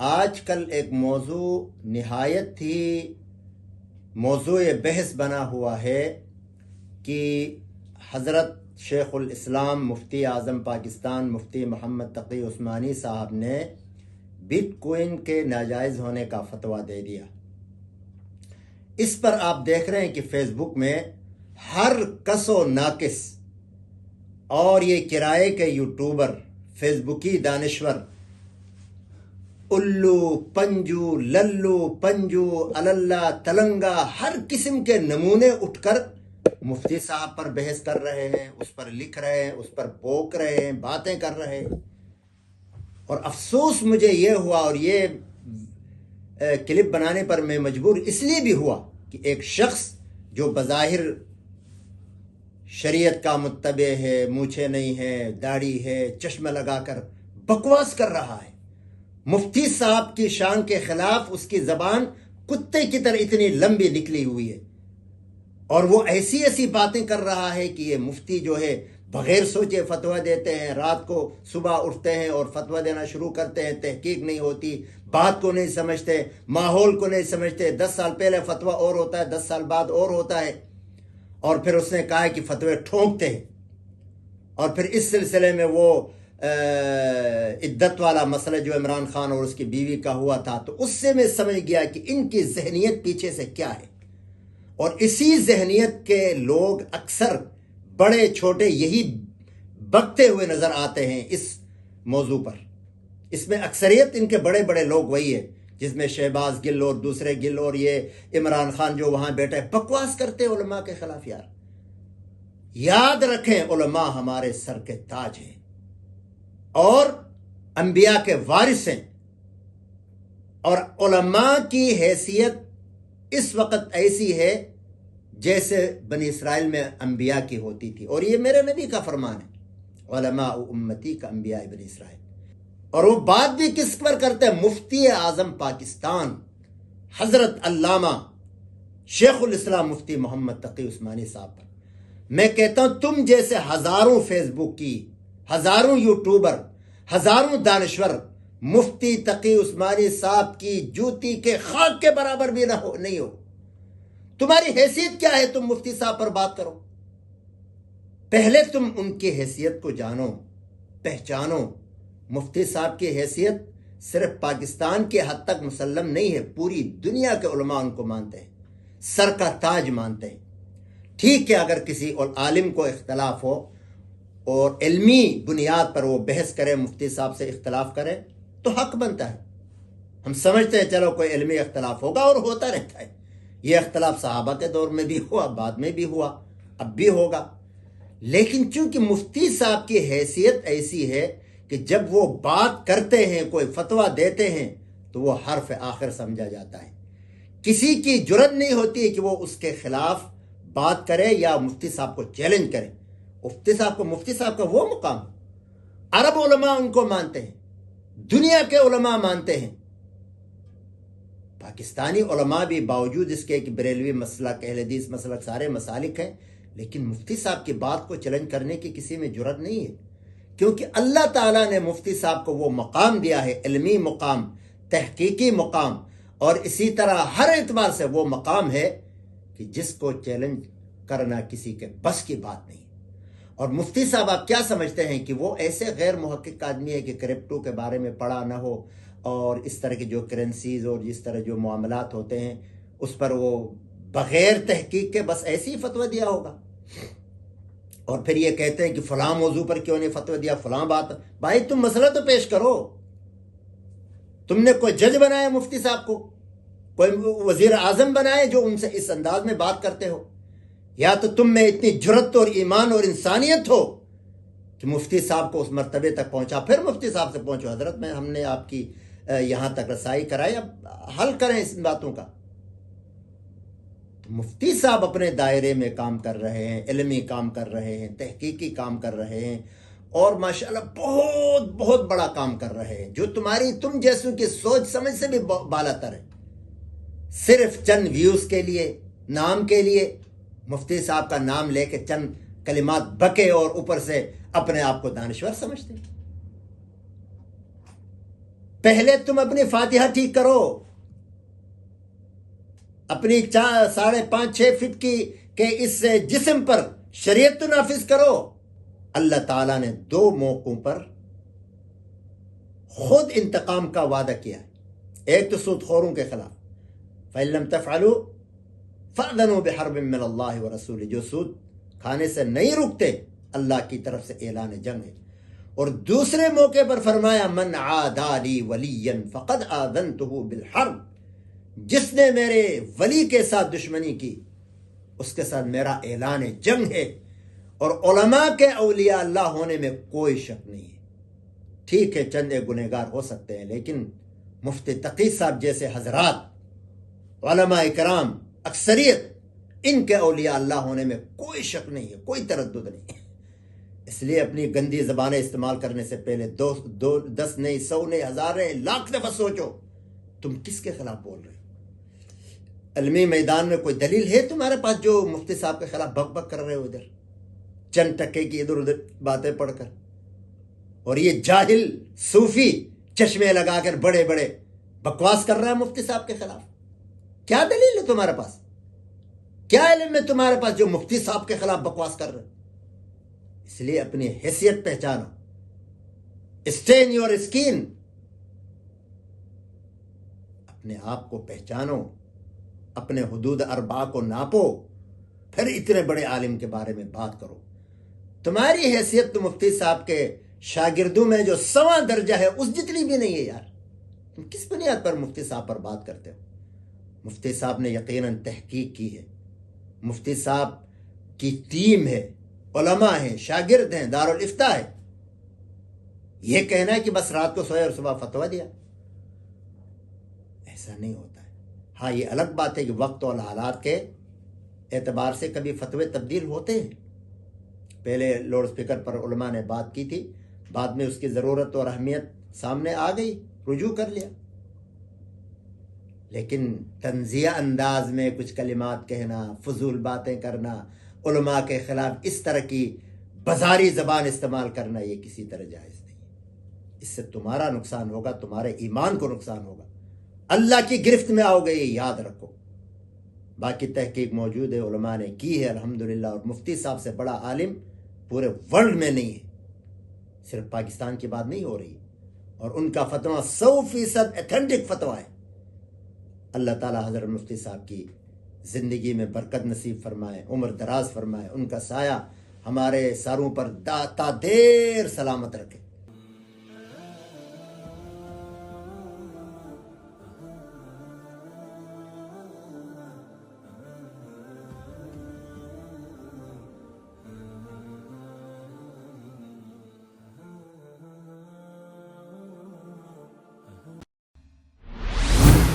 آج کل ایک موضوع نہایت ہی موضوع بحث بنا ہوا ہے کہ حضرت شیخ الاسلام مفتی اعظم پاکستان مفتی محمد تقی عثمانی صاحب نے بٹ کوئن کے ناجائز ہونے کا فتویٰ دے دیا۔ اس پر آپ دیکھ رہے ہیں کہ فیس بک میں ہر کس و ناقص اور یہ کرائے کے یوٹیوبر، فیس بکی دانشور، الو پنجو للو پنجو اللہ تلنگا، ہر قسم کے نمونے اٹھ کر مفتی صاحب پر بحث کر رہے ہیں، اس پر لکھ رہے ہیں، اس پر بوک رہے ہیں، باتیں کر رہے ہیں۔ اور افسوس مجھے یہ ہوا، اور یہ کلپ بنانے پر میں مجبور اس لیے بھی ہوا کہ ایک شخص جو بظاہر شریعت کا متبع ہے، مونچھیں نہیں ہے، داڑھی ہے، چشمہ لگا کر بکواس کر رہا ہے، مفتی صاحب کی شان کے خلاف اس کی زبان کتے کی طرح اتنی لمبی نکلی ہوئی ہے، اور وہ ایسی ایسی باتیں کر رہا ہے کہ یہ مفتی جو ہے بغیر سوچے فتویٰ دیتے ہیں، رات کو صبح اٹھتے ہیں اور فتویٰ دینا شروع کرتے ہیں، تحقیق نہیں ہوتی، بات کو نہیں سمجھتے، ماحول کو نہیں سمجھتے، 10 سال پہلے فتویٰ اور ہوتا ہے، 10 سال بعد اور ہوتا ہے، اور پھر اس نے کہا کہ فتوے ٹھونکتے ہیں۔ اور پھر اس سلسلے میں وہ عدت والا مسئلہ جو عمران خان اور اس کی بیوی کا ہوا تھا، تو اس سے میں سمجھ گیا کہ ان کی ذہنیت پیچھے سے کیا ہے، اور اسی ذہنیت کے لوگ اکثر بڑے چھوٹے یہی بکتے ہوئے نظر آتے ہیں اس موضوع پر۔ اس میں اکثریت ان کے بڑے بڑے لوگ وہی ہے، جس میں شہباز گل اور دوسرے گل اور یہ عمران خان جو وہاں بیٹھے بکواس کرتے علماء کے خلاف۔ یاد رکھیں، علماء ہمارے سر کے تاج ہیں اور انبیاء کے وارث ہیں، اور علماء کی حیثیت اس وقت ایسی ہے جیسے بنی اسرائیل میں انبیاء کی ہوتی تھی، اور یہ میرے نبی کا فرمان ہے، علماء امتی کا انبیاء بنی اسرائیل۔ اور وہ بات بھی کس پر کرتے ہیں؟ مفتی اعظم پاکستان حضرت علامہ شیخ الاسلام مفتی محمد تقی عثمانی صاحب پر۔ میں کہتا ہوں تم جیسے ہزاروں فیس بک کی، ہزاروں یوٹیوبر، ہزاروں دانشور مفتی تقی عثمانی صاحب کی جوتی کے خاک کے برابر بھی نہیں ہو۔ تمہاری حیثیت کیا ہے تم مفتی صاحب پر بات کرو؟ پہلے تم ان کی حیثیت کو جانو، پہچانو۔ مفتی صاحب کی حیثیت صرف پاکستان کے حد تک مسلم نہیں ہے، پوری دنیا کے علماء ان کو مانتے ہیں، سر کا تاج مانتے ہیں۔ ٹھیک ہے، اگر کسی عالم کو اختلاف ہو اور علمی بنیاد پر وہ بحث کرے، مفتی صاحب سے اختلاف کرے، تو حق بنتا ہے۔ ہم سمجھتے ہیں چلو کوئی علمی اختلاف ہوگا، اور ہوتا رہتا ہے۔ یہ اختلاف صحابہ کے دور میں بھی ہوا، بعد میں بھی ہوا، اب بھی ہوگا۔ لیکن چونکہ مفتی صاحب کی حیثیت ایسی ہے کہ جب وہ بات کرتے ہیں، کوئی فتویٰ دیتے ہیں، تو وہ حرف آخر سمجھا جاتا ہے۔ کسی کی جرت نہیں ہوتی ہے کہ وہ اس کے خلاف بات کرے یا مفتی صاحب کو چیلنج کرے۔ مفتی صاحب کا وہ مقام، عرب علماء ان کو مانتے ہیں، دنیا کے علماء مانتے ہیں، پاکستانی علماء بھی، باوجود اس کے کہ بریلوی مسلک، اہل حدیث مسلک، سارے مسالک ہیں، لیکن مفتی صاحب کی بات کو چیلنج کرنے کی کسی میں جرت نہیں ہے، کیونکہ اللہ تعالیٰ نے مفتی صاحب کو وہ مقام دیا ہے، علمی مقام، تحقیقی مقام، اور اسی طرح ہر اعتبار سے وہ مقام ہے کہ جس کو چیلنج کرنا کسی کے بس کی بات نہیں۔ اور مفتی صاحب آپ کیا سمجھتے ہیں کہ وہ ایسے غیر محقق آدمی ہے کہ کرپٹو کے بارے میں پڑھا نہ ہو، اور اس طرح کی جو کرنسیز اور جس طرح جو معاملات ہوتے ہیں اس پر وہ بغیر تحقیق کے بس ایسے ہی فتویٰ دیا ہوگا؟ اور پھر یہ کہتے ہیں کہ فلاں موضوع پر کیوں نہیں فتویٰ دیا، فلاں بات۔ بھائی تم مسئلہ تو پیش کرو۔ تم نے کوئی جج بنایا مفتی صاحب کو، کوئی وزیر اعظم بنائے جو ان سے اس انداز میں بات کرتے ہو؟ یا تو تم میں اتنی جرت اور ایمان اور انسانیت ہو کہ مفتی صاحب کو اس مرتبے تک پہنچا، پھر مفتی صاحب سے پہنچو، حضرت ہم نے آپ کی یہاں تک رسائی کرائی، اب حل کریں اس باتوں کا۔ مفتی صاحب اپنے دائرے میں کام کر رہے ہیں، علمی کام کر رہے ہیں، تحقیقی کام کر رہے ہیں، اور ماشاءاللہ بہت بہت بڑا کام کر رہے ہیں، جو تم جیسوں کی سوچ سمجھ سے بھی بالا تر ہے۔ صرف چند ویوز کے لیے، نام کے لیے مفتی صاحب کا نام لے کے چند کلمات بکے اور اوپر سے اپنے آپ کو دانشور سمجھتے ہیں۔ پہلے تم اپنی فاتحہ ٹھیک کرو، اپنی 5.5-6 فٹ کے اس جسم پر شریعت تو نافذ کرو۔ اللہ تعالیٰ نے 2 موقعوں پر خود انتقام کا وعدہ کیا ہے، ایک تو سود خوروں کے خلاف، فَإِن لَمْ تَفْعَلُوا فَأْذَنُوا بِحَرْبٍ مِّنَ اللَّهِ وَرَسُولِهِ، جو سود کھانے سے نہیں رکتے اللہ کی طرف سے اعلان جنگ ہے۔ اور دوسرے موقع پر فرمایا من عادى لي وليا فقد آذنته بالحرب، جس نے میرے ولی کے ساتھ دشمنی کی اس کے ساتھ میرا اعلان جنگ ہے۔ اور علماء کے اولیاء اللہ ہونے میں کوئی شک نہیں ہے۔ ٹھیک ہے چند ایک گنہگار ہو سکتے ہیں، لیکن مفتی تقی صاحب جیسے حضرات، علماء کرام، اکثریت، ان کے اولیاء اللہ ہونے میں کوئی شک نہیں ہے، کوئی تردد نہیں ہے۔ اس لیے اپنی گندی زبانیں استعمال کرنے سے پہلے 10 نہیں، 100 نہیں، 1000 نہیں، لاکھ دفعہ سوچو تم کس کے خلاف بول رہے ہو۔ علمی میدان میں کوئی دلیل ہے تمہارے پاس جو مفتی صاحب کے خلاف بک بک کر رہے ہو ادھر چند ٹکے کی ادھر ادھر باتیں پڑھ کر؟ اور یہ جاہل صوفی چشمے لگا کر بڑے بڑے بکواس کر رہا ہے مفتی صاحب کے خلاف۔ کیا دلیل ہے تمہارے پاس؟ کیا علم ہے تمہارے پاس جو مفتی صاحب کے خلاف بکواس کر رہے؟ اس لیے اپنی حیثیت پہچانو، اسٹے ان یور اسکین، اپنے آپ کو پہچانو، اپنے حدود 4 کو ناپو، پھر اتنے بڑے عالم کے بارے میں بات کرو۔ تمہاری حیثیت تو مفتی صاحب کے شاگردوں میں جو 100واں درجہ ہے اس جتنی بھی نہیں ہے یار۔ تم کس بنیاد پر مفتی صاحب پر بات کرتے ہو؟ مفتی صاحب نے یقیناً تحقیق کی ہے، مفتی صاحب کی ٹیم ہے، علماء ہیں، شاگرد ہیں، دارالافتاء ہے۔ یہ کہنا ہے کہ بس رات کو سوئے اور صبح فتویٰ دیا، ایسا نہیں ہوتا ہے۔ ہاں یہ الگ بات ہے کہ وقت اور حالات کے اعتبار سے کبھی فتوے تبدیل ہوتے ہیں۔ پہلے لاؤڈ سپیکر پر علماء نے بات کی تھی، بعد میں اس کی ضرورت اور اہمیت سامنے آ گئی، رجوع کر لیا۔ لیکن تنزیہ انداز میں کچھ کلمات کہنا، فضول باتیں کرنا، علماء کے خلاف اس طرح کی بازاری زبان استعمال کرنا، یہ کسی طرح جائز نہیں۔ اس سے تمہارا نقصان ہوگا، تمہارے ایمان کو نقصان ہوگا، اللہ کی گرفت میں آؤ گے، یہ یاد رکھو۔ باقی تحقیق موجود ہے، علماء نے کی ہے الحمدللہ، اور مفتی صاحب سے بڑا عالم پورے ورلڈ میں نہیں ہے، صرف پاکستان کی بات نہیں ہو رہی، اور ان کا فتویٰ 100% ایتھنٹک فتویٰ ہے۔ اللہ تعالیٰ حضرت مفتی صاحب کی زندگی میں برکت نصیب فرمائے، عمر دراز فرمائے، ان کا سایہ ہمارے سروں پر تا دیر سلامت رکھے۔